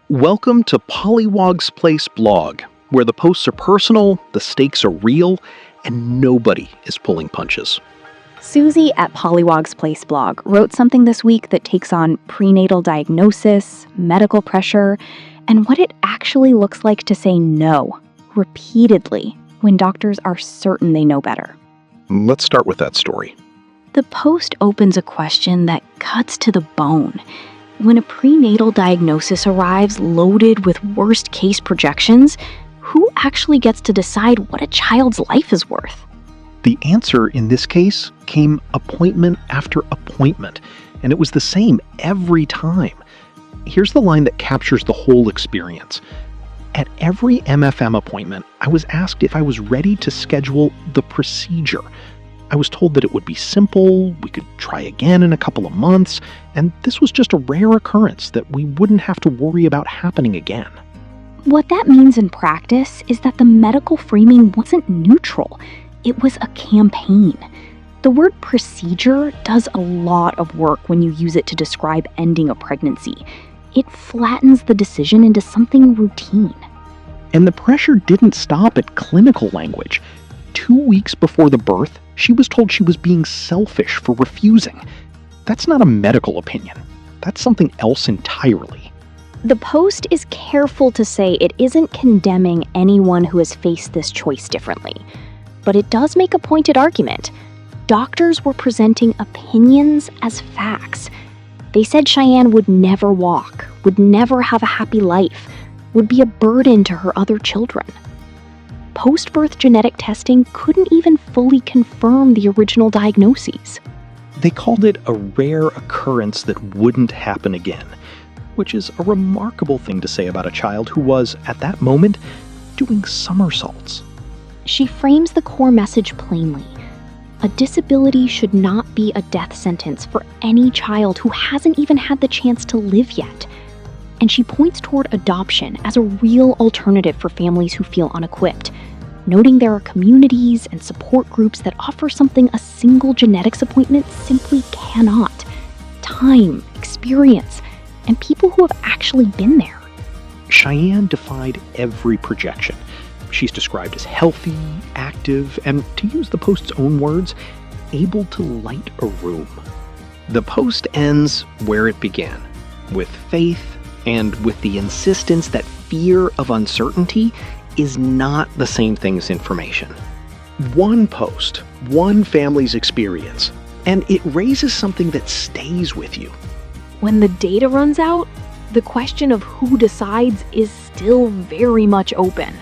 Welcome to Pollywog's Place blog, where the posts are personal, the stakes are real, and nobody is pulling punches. Susie at Pollywog's Place blog wrote something this week that takes on prenatal diagnosis, medical pressure, and what it actually looks like to say no repeatedly when doctors are certain they know better. Let's start with that story. The post opens a question that cuts to the bone. When a prenatal diagnosis arrives loaded with worst-case projections, who actually gets to decide what a child's life is worth? The answer in this case came appointment after appointment, and it was the same every time. Here's the line that captures the whole experience. At every MFM appointment, I was asked if I was ready to schedule the procedure. I was told that it would be simple, we could try again in a couple of months, and this was just a rare occurrence that we wouldn't have to worry about happening again. What that means in practice is that the medical framing wasn't neutral. It was a campaign. The word procedure does a lot of work when you use it to describe ending a pregnancy. It flattens the decision into something routine. And the pressure didn't stop at clinical language. 2 weeks before the birth, she was told she was being selfish for refusing. That's not a medical opinion. That's something else entirely. The post is careful to say it isn't condemning anyone who has faced this choice differently. But it does make a pointed argument. Doctors were presenting opinions as facts. They said Shyanne would never walk, would never have a happy life, would be a burden to her other children. Post-birth genetic testing couldn't even fully confirm the original diagnoses. They called it a rare occurrence that wouldn't happen again, which is a remarkable thing to say about a child who was, at that moment, doing somersaults. She frames the core message plainly. A disability should not be a death sentence for any child who hasn't even had the chance to live yet. And she points toward adoption as a real alternative for families who feel unequipped, noting there are communities and support groups that offer something a single genetics appointment simply cannot: time, experience, and people who have actually been there. Shyanne defied every projection. She's described as healthy, active, and, to use the post's own words, able to light a room. The post ends where it began, with faith and with the insistence that fear of uncertainty is not the same thing as information. One post, one family's experience, and it raises something that stays with you. When the data runs out, the question of who decides is still very much open.